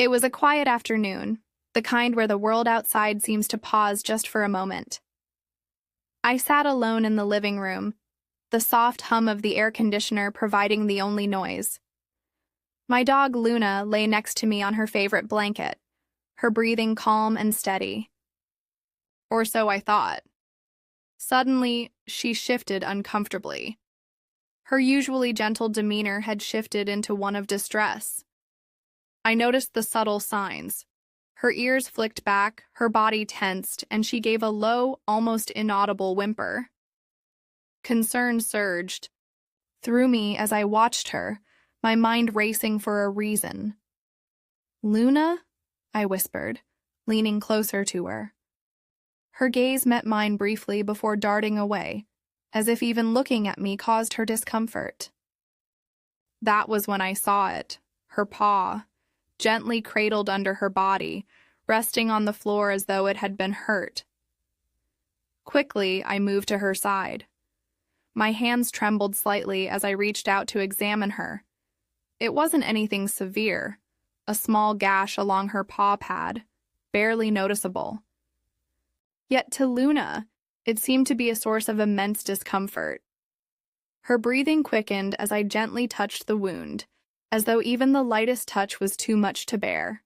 It was a quiet afternoon, the kind where the world outside seems to pause just for a moment. I sat alone in the living room, the soft hum of the air conditioner providing the only noise. My dog Luna lay next to me on her favorite blanket, her breathing calm and steady. Or so I thought. Suddenly, she shifted uncomfortably. Her usually gentle demeanor had shifted into one of distress. I noticed the subtle signs. Her ears flicked back, her body tensed, and she gave a low, almost inaudible whimper. Concern surged through me as I watched her, my mind racing for a reason. "Luna?" I whispered, leaning closer to her. Her gaze met mine briefly before darting away, as if even looking at me caused her discomfort. That was when I saw it, her paw, gently cradled under her body, resting on the floor as though it had been hurt. Quickly, I moved to her side. My hands trembled slightly as I reached out to examine her. It wasn't anything severe, a small gash along her paw pad, barely noticeable. Yet to Luna, it seemed to be a source of immense discomfort. Her breathing quickened as I gently touched the wound, as though even the lightest touch was too much to bear.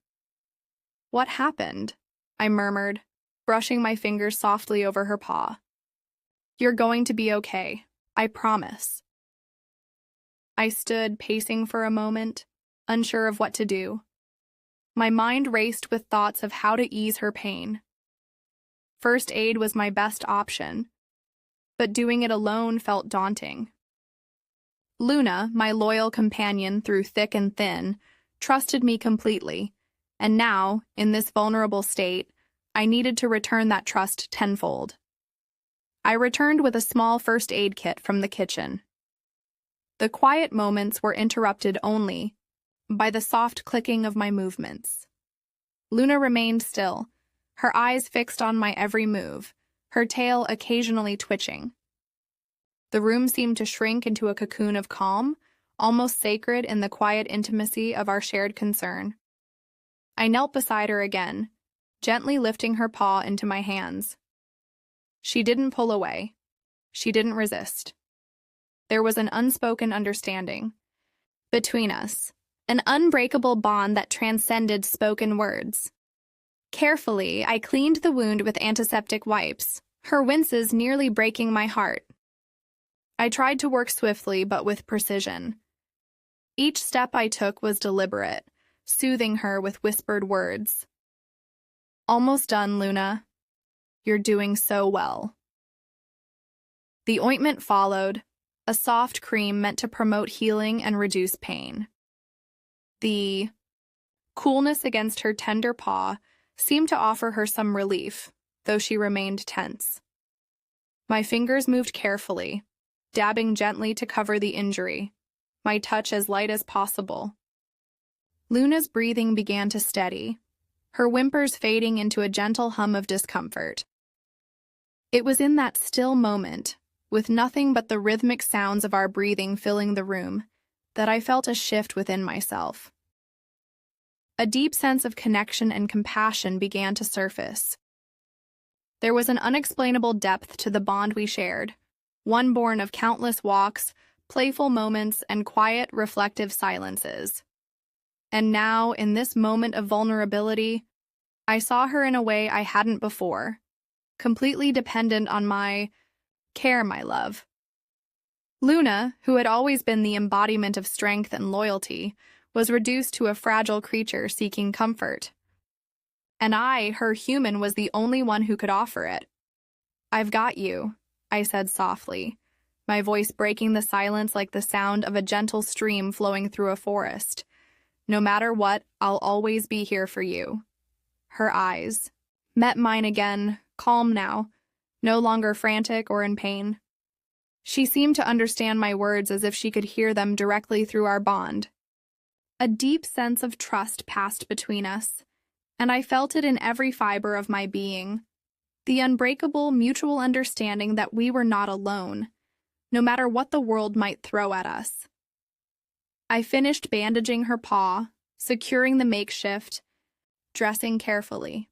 "What happened?" I murmured, brushing my fingers softly over her paw. "You're going to be okay, I promise." I stood pacing for a moment, unsure of what to do. My mind raced with thoughts of how to ease her pain. First aid was my best option, but doing it alone felt daunting. Luna, my loyal companion through thick and thin, trusted me completely, and now, in this vulnerable state, I needed to return that trust tenfold. I returned with a small first aid kit from the kitchen. The quiet moments were interrupted only by the soft clicking of my movements. Luna remained still, her eyes fixed on my every move, her tail occasionally twitching. The room seemed to shrink into a cocoon of calm, almost sacred in the quiet intimacy of our shared concern. I knelt beside her again, gently lifting her paw into my hands. She didn't pull away. She didn't resist. There was an unspoken understanding between us, an unbreakable bond that transcended spoken words. Carefully, I cleaned the wound with antiseptic wipes, her winces nearly breaking my heart. I tried to work swiftly but with precision. Each step I took was deliberate, soothing her with whispered words. "Almost done, Luna. You're doing so well." The ointment followed, a soft cream meant to promote healing and reduce pain. The coolness against her tender paw seemed to offer her some relief, though she remained tense. My fingers moved carefully, dabbing gently to cover the injury, my touch as light as possible. Luna's breathing began to steady, her whimpers fading into a gentle hum of discomfort. It was in that still moment, with nothing but the rhythmic sounds of our breathing filling the room, that I felt a shift within myself. A deep sense of connection and compassion began to surface. There was an unexplainable depth to the bond we shared, one born of countless walks, playful moments, and quiet, reflective silences. And now, in this moment of vulnerability, I saw her in a way I hadn't before, completely dependent on my care, my love. Luna, who had always been the embodiment of strength and loyalty, was reduced to a fragile creature seeking comfort. And I, her human, was the only one who could offer it. "I've got you," I said softly, my voice breaking the silence like the sound of a gentle stream flowing through a forest. "No matter what, I'll always be here for you." Her eyes met mine again, calm now, no longer frantic or in pain. She seemed to understand my words as if she could hear them directly through our bond. A deep sense of trust passed between us, and I felt it in every fiber of my being. The unbreakable mutual understanding that we were not alone, no matter what the world might throw at us. I finished bandaging her paw, securing the makeshift, dressing carefully.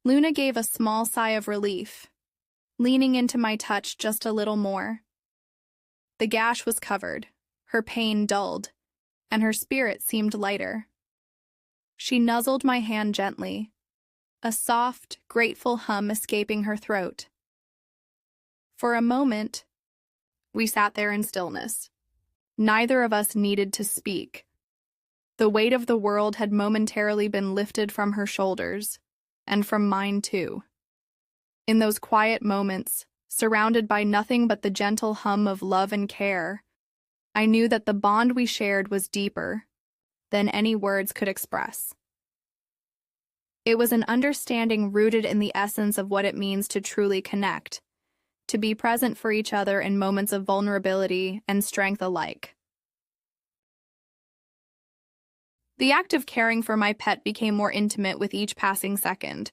Luna gave a small sigh of relief, leaning into my touch just a little more. The gash was covered, her pain dulled, and her spirit seemed lighter. She nuzzled my hand gently, a soft, grateful hum escaping her throat. For a moment, we sat there in stillness. Neither of us needed to speak. The weight of the world had momentarily been lifted from her shoulders, and from mine too. In those quiet moments, surrounded by nothing but the gentle hum of love and care, I knew that the bond we shared was deeper than any words could express. It was an understanding rooted in the essence of what it means to truly connect, to be present for each other in moments of vulnerability and strength alike. The act of caring for my pet became more intimate with each passing second.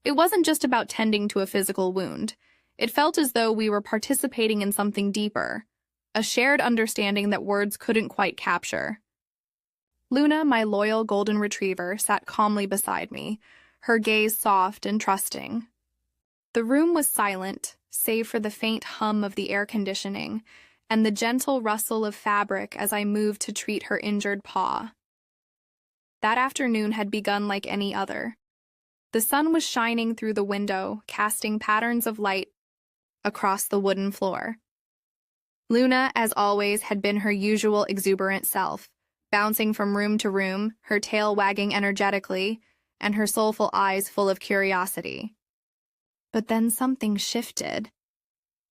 It wasn't just about tending to a physical wound. It felt as though we were participating in something deeper, a shared understanding that words couldn't quite capture. Luna, my loyal golden retriever, sat calmly beside me, her gaze soft and trusting. The room was silent, save for the faint hum of the air conditioning and the gentle rustle of fabric as I moved to treat her injured paw. That afternoon had begun like any other. The sun was shining through the window, casting patterns of light across the wooden floor. Luna, as always, had been her usual exuberant self, bouncing from room to room, her tail wagging energetically, and her soulful eyes full of curiosity. But then something shifted.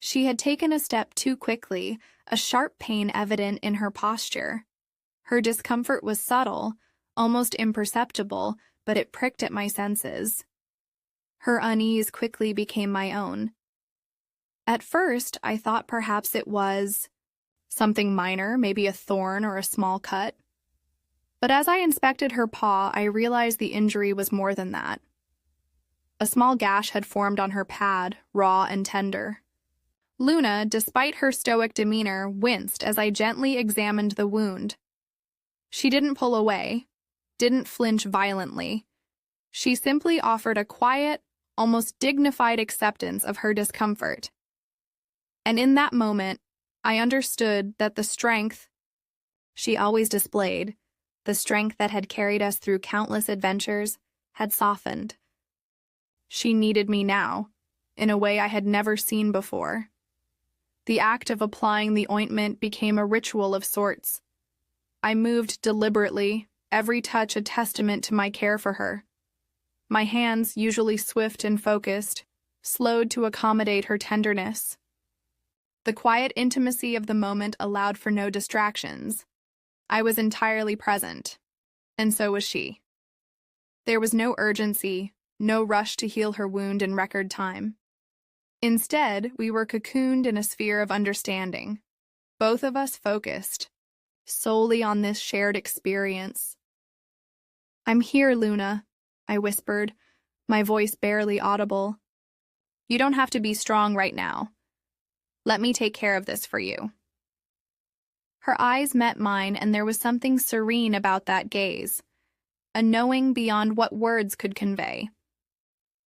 She had taken a step too quickly, a sharp pain evident in her posture. Her discomfort was subtle, almost imperceptible, but it pricked at my senses. Her unease quickly became my own. At first, I thought perhaps it was something minor, maybe a thorn or a small cut. But as I inspected her paw, I realized the injury was more than that. A small gash had formed on her pad, raw and tender. Luna, despite her stoic demeanor, winced as I gently examined the wound. She didn't pull away, didn't flinch violently. She simply offered a quiet, almost dignified acceptance of her discomfort. And in that moment, I understood that the strength she always displayed, the strength that had carried us through countless adventures, had softened. She needed me now, in a way I had never seen before. The act of applying the ointment became a ritual of sorts. I moved deliberately, every touch a testament to my care for her. My hands, usually swift and focused, slowed to accommodate her tenderness. The quiet intimacy of the moment allowed for no distractions. I was entirely present, and so was she. There was no urgency, no rush to heal her wound in record time. Instead, we were cocooned in a sphere of understanding, both of us focused solely on this shared experience. "I'm here, Luna," I whispered, my voice barely audible. "You don't have to be strong right now. Let me take care of this for you." Her eyes met mine, and there was something serene about that gaze, a knowing beyond what words could convey.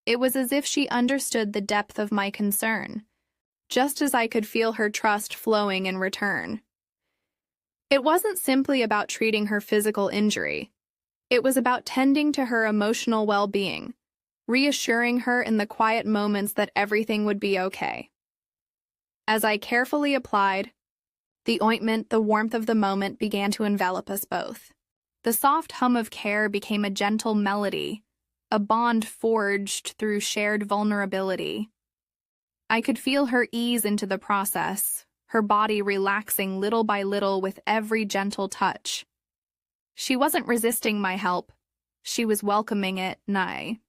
It was as if she understood the depth of my concern, just as I could feel her trust flowing in return. It wasn't simply about treating her physical injury. It was about tending to her emotional well-being, reassuring her in the quiet moments that everything would be okay. As I carefully applied the ointment, the warmth of the moment began to envelop us both. The soft hum of care became a gentle melody, a bond forged through shared vulnerability. I could feel her ease into the process, her body relaxing little by little with every gentle touch. She wasn't resisting my help. She was welcoming it nigh.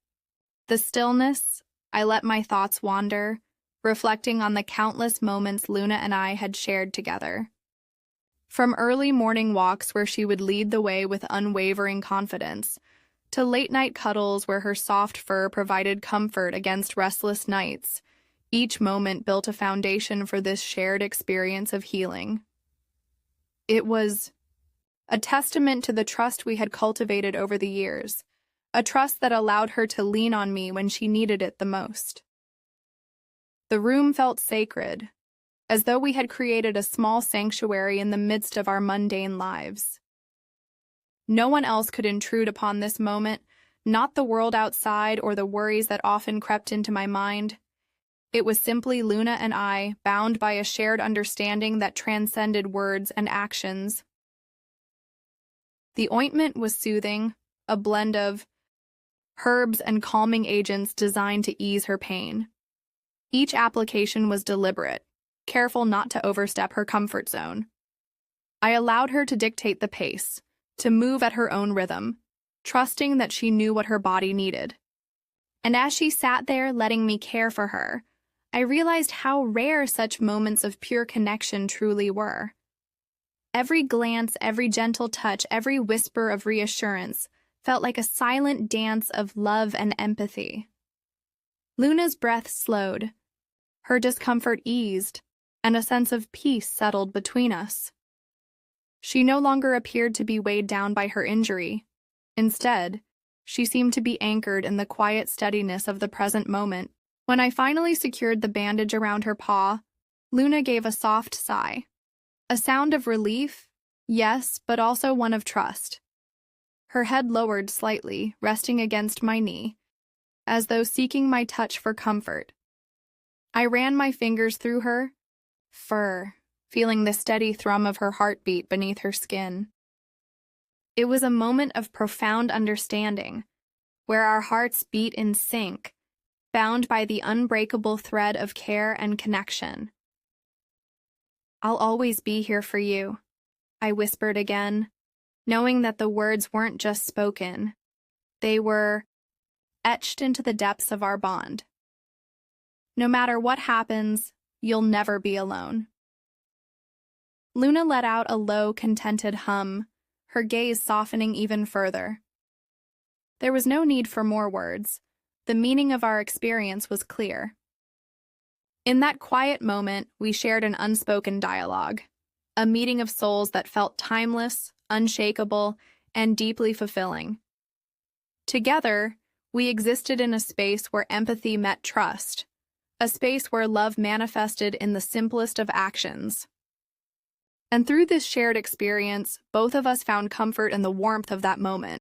The stillness, I let my thoughts wander, reflecting on the countless moments Luna and I had shared together. From early morning walks where she would lead the way with unwavering confidence, to late-night cuddles where her soft fur provided comfort against restless nights, each moment built a foundation for this shared experience of healing. It was a testament to the trust we had cultivated over the years, a trust that allowed her to lean on me when she needed it the most. The room felt sacred, as though we had created a small sanctuary in the midst of our mundane lives. No one else could intrude upon this moment, not the world outside or the worries that often crept into my mind. It was simply Luna and I, bound by a shared understanding that transcended words and actions. The ointment was soothing, a blend of herbs and calming agents designed to ease her pain. Each application was deliberate, careful not to overstep her comfort zone. I allowed her to dictate the pace, to move at her own rhythm, trusting that she knew what her body needed. And as she sat there letting me care for her, I realized how rare such moments of pure connection truly were. Every glance, every gentle touch, every whisper of reassurance felt like a silent dance of love and empathy. Luna's breath slowed, her discomfort eased, and a sense of peace settled between us. She no longer appeared to be weighed down by her injury. Instead, she seemed to be anchored in the quiet steadiness of the present moment. When I finally secured the bandage around her paw, Luna gave a soft sigh. A sound of relief, yes, but also one of trust. Her head lowered slightly, resting against my knee, as though seeking my touch for comfort. I ran my fingers through her fur, feeling the steady thrum of her heartbeat beneath her skin. It was a moment of profound understanding, where our hearts beat in sync, bound by the unbreakable thread of care and connection. "I'll always be here for you," I whispered again, knowing that the words weren't just spoken. They were etched into the depths of our bond. "No matter what happens, you'll never be alone." Luna let out a low, contented hum, her gaze softening even further. There was no need for more words. The meaning of our experience was clear. In that quiet moment, we shared an unspoken dialogue, a meeting of souls that felt timeless, unshakable, and deeply fulfilling. Together, we existed in a space where empathy met trust, a space where love manifested in the simplest of actions. And through this shared experience, both of us found comfort in the warmth of that moment.